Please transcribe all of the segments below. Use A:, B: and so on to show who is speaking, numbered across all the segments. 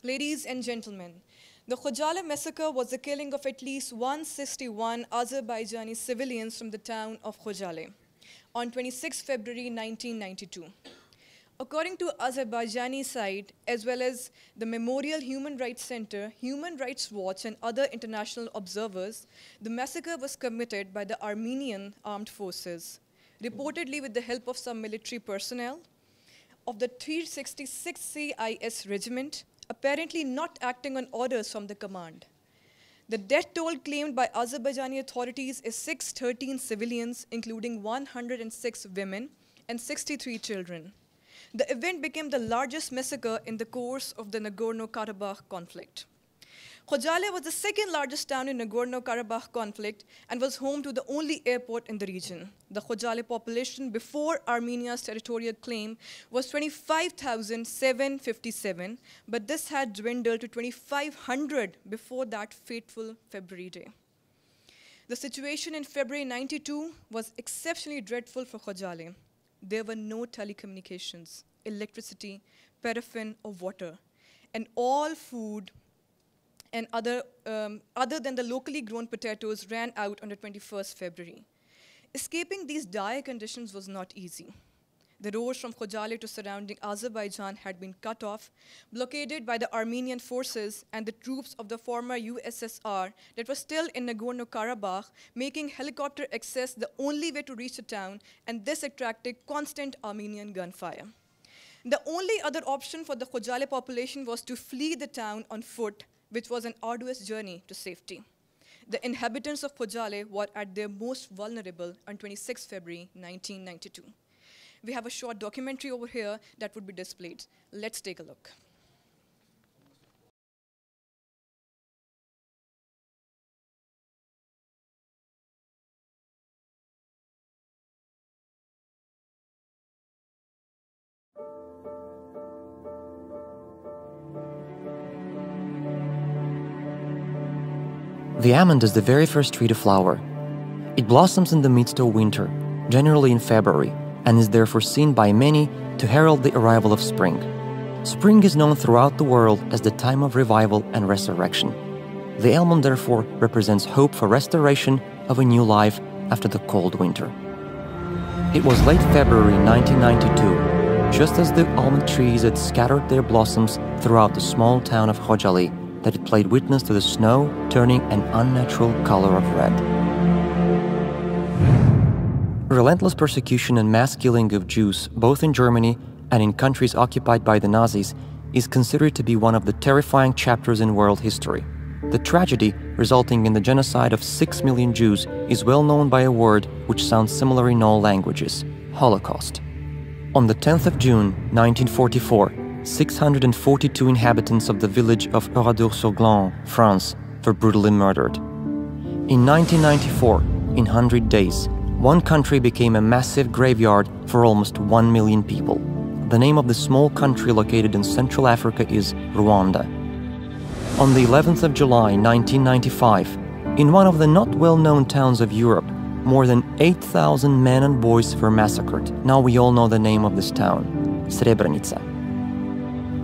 A: Ladies and gentlemen, the Khojaly massacre was the killing of at least 161 Azerbaijani civilians from the town of Khojaly on 26 February 1992. According to Azerbaijani side, as well as the Memorial Human Rights Center, Human Rights Watch, and other international observers, the massacre was committed by the Armenian armed forces, reportedly with the help of some military personnel of the 366 CIS regiment, apparently not acting on orders from the command. The death toll claimed by Azerbaijani authorities is 613 civilians, including 106 women and 63 children. The event became the largest massacre in the course of the Nagorno-Karabakh conflict. Khojaly was the second largest town in Nagorno-Karabakh conflict and was home to the only airport in the region. The Khojaly population before Armenia's territorial claim was 25,757, but this had dwindled to 2,500 before that fateful February day. The situation in February 92 was exceptionally dreadful for Khojaly. There were no telecommunications, electricity, paraffin, or water, and all food and other than the locally grown potatoes ran out on the 21st February. Escaping these dire conditions was not easy. The roads from Khojaly to surrounding Azerbaijan had been cut off, blockaded by the Armenian forces and the troops of the former USSR that were still in Nagorno-Karabakh, making helicopter access the only way to reach the town, and this attracted constant Armenian gunfire. The only other option for the Khojaly population was to flee the town on foot, which was an arduous journey to safety. The inhabitants of Khojaly were at their most vulnerable on 26 February 1992. We have a short documentary over here that would be displayed. Let's take a look.
B: The almond is the very first tree to flower. It blossoms in the midst of winter, generally in February, and is therefore seen by many to herald the arrival of spring. Spring is known throughout the world as the time of revival and resurrection. The almond therefore represents hope for restoration of a new life after the cold winter. It was late February 1992, just as the almond trees had scattered their blossoms throughout the small town of Khojaly, that it played witness to the snow turning an unnatural color of red. Relentless persecution and mass killing of Jews, both in Germany and in countries occupied by the Nazis, is considered to be one of the terrifying chapters in world history. The tragedy resulting in the genocide of 6 million Jews is well known by a word which sounds similar in all languages: Holocaust. On the 10th of June 1944, 642 inhabitants of the village of Oradour-sur-Glane, France, were brutally murdered. In 1994, in 100 days, one country became a massive graveyard for almost 1 million people. The name of the small country located in Central Africa is Rwanda. On the 11th of July 1995, in one of the not well-known towns of Europe, more than 8,000 men and boys were massacred. Now we all know the name of this town, Srebrenica.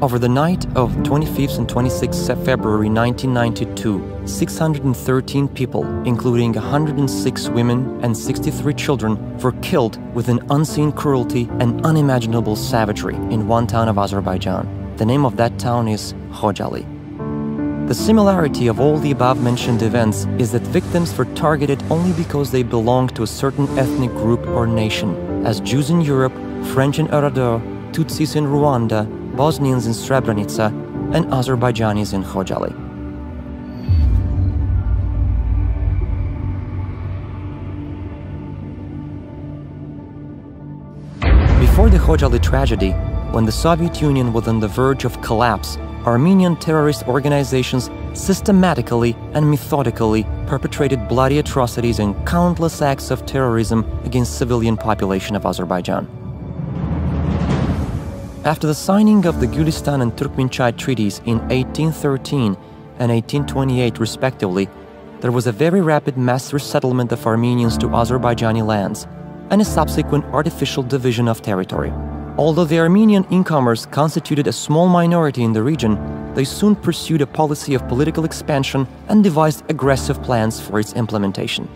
B: Over the night of 25th and 26th February 1992, 613 people, including 106 women and 63 children, were killed with an unseen cruelty and unimaginable savagery in one town of Azerbaijan. The name of that town is Khojaly. The similarity of all the above-mentioned events is that victims were targeted only because they belonged to a certain ethnic group or nation, as Jews in Europe, French in Oradour, Tutsis in Rwanda, Bosnians in Srebrenica, and Azerbaijanis in Khojaly. Before the Khojaly tragedy, when the Soviet Union was on the verge of collapse, Armenian terrorist organizations systematically and methodically perpetrated bloody atrocities and countless acts of terrorism against civilian population of Azerbaijan. After the signing of the Gulistan and Turkmenchai treaties in 1813 and 1828 respectively, there was a very rapid mass resettlement of Armenians to Azerbaijani lands and a subsequent artificial division of territory. Although the Armenian incomers constituted a small minority in the region, they soon pursued a policy of political expansion and devised aggressive plans for its implementation.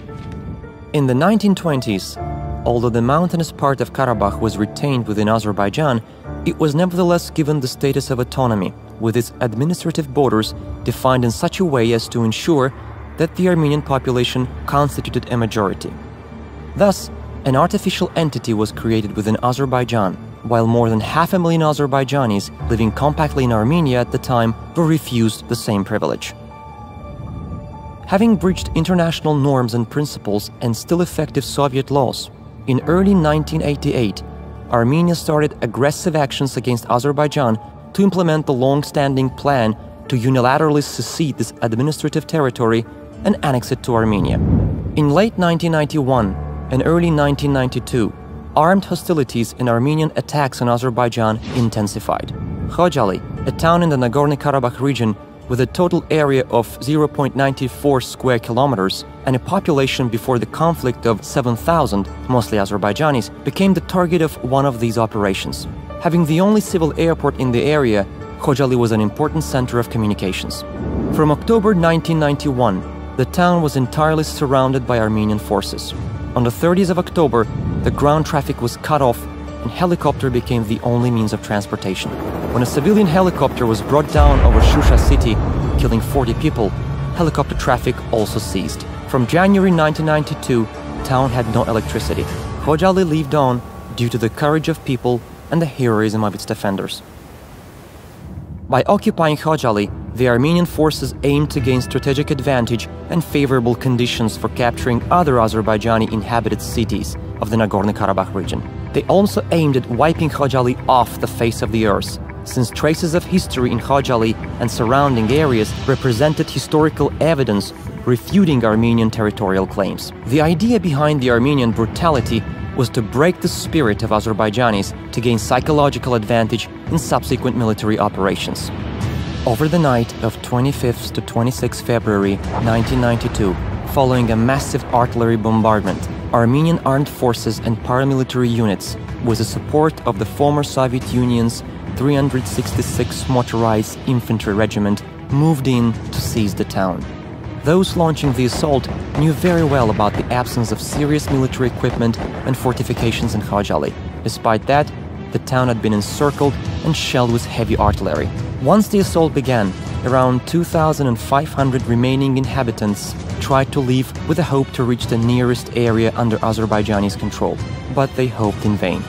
B: In the 1920s, although the mountainous part of Karabakh was retained within Azerbaijan, it was nevertheless given the status of autonomy, with its administrative borders defined in such a way as to ensure that the Armenian population constituted a majority. Thus, an artificial entity was created within Azerbaijan, while more than 500,000 Azerbaijanis living compactly in Armenia at the time were refused the same privilege. Having breached international norms and principles and still effective Soviet laws, in early 1988, Armenia started aggressive actions against Azerbaijan to implement the long-standing plan to unilaterally secede this administrative territory and annex it to Armenia. In late 1991 and early 1992, armed hostilities and Armenian attacks on Azerbaijan intensified. Khojaly, a town in the Nagorno-Karabakh region with a total area of 0.94 square kilometers and a population before the conflict of 7,000, mostly Azerbaijanis, became the target of one of these operations. Having the only civil airport in the area, Khojaly was an important center of communications. From October 1991, the town was entirely surrounded by Armenian forces. On the 30th of October, the ground traffic was cut off and helicopter became the only means of transportation. When a civilian helicopter was brought down over Shusha city, killing 40 people, helicopter traffic also ceased. From January 1992, the town had no electricity. Khojaly lived on due to the courage of people and the heroism of its defenders. By occupying Khojaly, the Armenian forces aimed to gain strategic advantage and favorable conditions for capturing other Azerbaijani inhabited cities of the Nagorno-Karabakh region. They also aimed at wiping Khojaly off the face of the earth, since traces of history in Khojaly and surrounding areas represented historical evidence refuting Armenian territorial claims. The idea behind the Armenian brutality was to break the spirit of Azerbaijanis to gain psychological advantage in subsequent military operations. Over the night of 25th to 26 February 1992, following a massive artillery bombardment, Armenian armed forces and paramilitary units, with the support of the former Soviet Union's 366th Motorized Infantry Regiment, moved in to seize the town. Those launching the assault knew very well about the absence of serious military equipment and fortifications in Khojaly. Despite that, the town had been encircled and shelled with heavy artillery. Once the assault began, around 2,500 remaining inhabitants tried to leave with the hope to reach the nearest area under Azerbaijani's control, but they hoped in vain.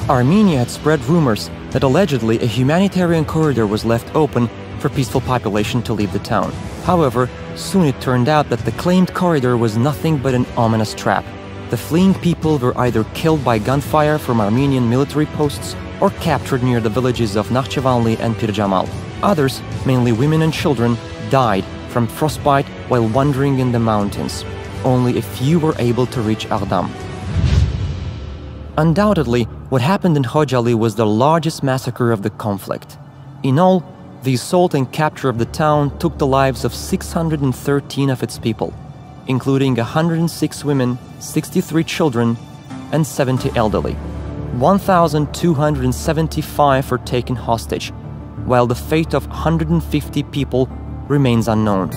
B: Armenia had spread rumors that allegedly a humanitarian corridor was left open for peaceful population to leave the town. However, soon it turned out that the claimed corridor was nothing but an ominous trap. The fleeing people were either killed by gunfire from Armenian military posts or captured near the villages of Nakhchivanli and Pirjamal. Others, mainly women and children, died from frostbite while wandering in the mountains. Only a few were able to reach Ardam. Undoubtedly, what happened in Khojaly was the largest massacre of the conflict. In all, the assault and capture of the town took the lives of 613 of its people, including 106 women, 63 children, and 70 elderly. 1,275 were taken hostage, while the fate of 150 people remains unknown.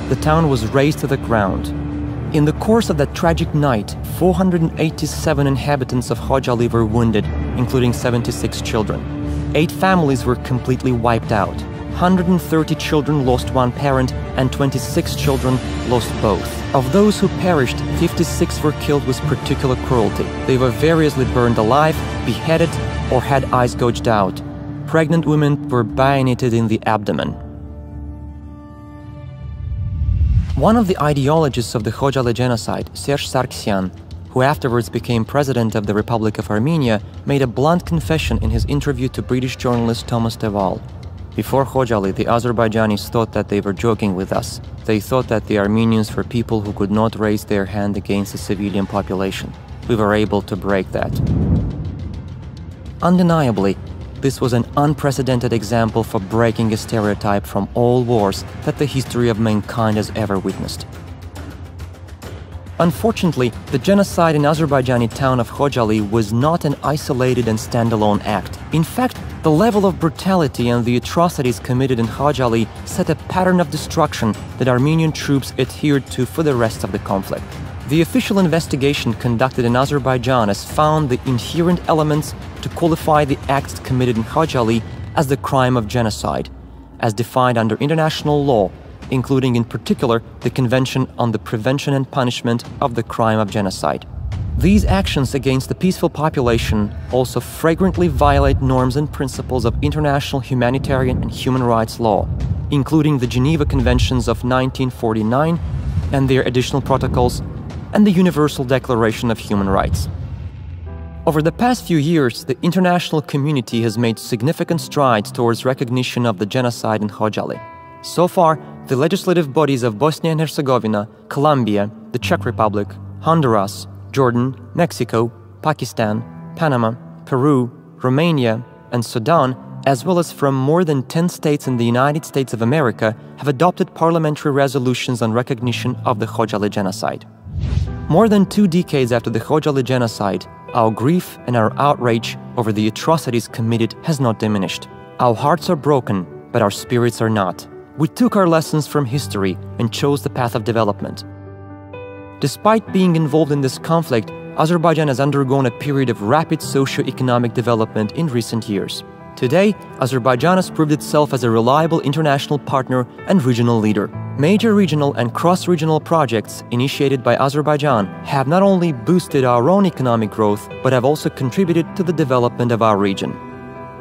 B: The town was razed to the ground. In the course of that tragic night, 487 inhabitants of Khojaly were wounded, including 76 children. 8 families were completely wiped out. 130 children lost one parent and 26 children lost both. Of those who perished, 56 were killed with particular cruelty. They were variously burned alive, beheaded, or had eyes gouged out. Pregnant women were bayoneted in the abdomen. One of the ideologists of the Khojaly genocide, Serge Sargsyan, who afterwards became president of the Republic of Armenia, made a blunt confession in his interview to British journalist Thomas Deval. Before Khojaly, the Azerbaijanis thought that they were joking with us. They thought that the Armenians were people who could not raise their hand against the civilian population. We were able to break that. Undeniably, this was an unprecedented example for breaking a stereotype from all wars that the history of mankind has ever witnessed. Unfortunately, the genocide in Azerbaijani town of Khojaly was not an isolated and standalone act. In fact, the level of brutality and the atrocities committed in Khojaly set a pattern of destruction that Armenian troops adhered to for the rest of the conflict. The official investigation conducted in Azerbaijan has found the inherent elements to qualify the acts committed in Khojaly as the crime of genocide, as defined under international law, including in particular the Convention on the Prevention and Punishment of the Crime of Genocide. These actions against the peaceful population also flagrantly violate norms and principles of international humanitarian and human rights law, including the Geneva Conventions of 1949 and their additional protocols, and the Universal Declaration of Human Rights. Over the past few years, the international community has made significant strides towards recognition of the genocide in Khojaly. So far, the legislative bodies of Bosnia and Herzegovina, Colombia, the Czech Republic, Honduras, Jordan, Mexico, Pakistan, Panama, Peru, Romania, and Sudan, as well as from more than 10 states in the United States of America, have adopted parliamentary resolutions on recognition of the Khojaly genocide. More than 2 decades after the Khojaly genocide, our grief and our outrage over the atrocities committed has not diminished. Our hearts are broken, but our spirits are not. We took our lessons from history and chose the path of development. Despite being involved in this conflict, Azerbaijan has undergone a period of rapid socio-economic development in recent years. Today, Azerbaijan has proved itself as a reliable international partner and regional leader. Major regional and cross-regional projects initiated by Azerbaijan have not only boosted our own economic growth, but have also contributed to the development of our region.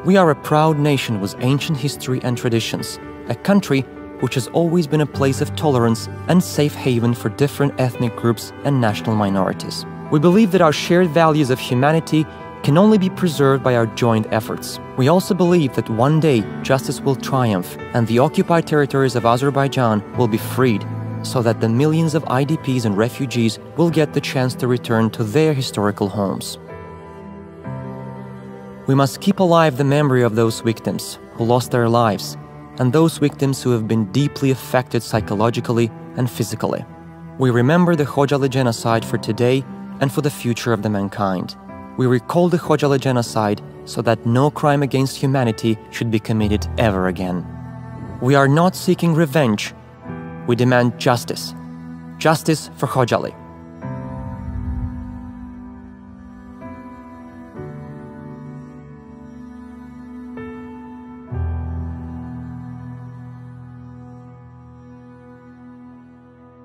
B: We are a proud nation with ancient history and traditions, a country which has always been a place of tolerance and safe haven for different ethnic groups and national minorities. We believe that our shared values of humanity can only be preserved by our joint efforts. We also believe that one day justice will triumph and the occupied territories of Azerbaijan will be freed, so that the millions of IDPs and refugees will get the chance to return to their historical homes. We must keep alive the memory of those victims who lost their lives, and those victims who have been deeply affected psychologically and physically. We remember the Khojaly genocide for today and for the future of the mankind. We recall the Khojaly genocide so that no crime against humanity should be committed ever again. We are not seeking revenge. We demand justice. Justice for Khojaly.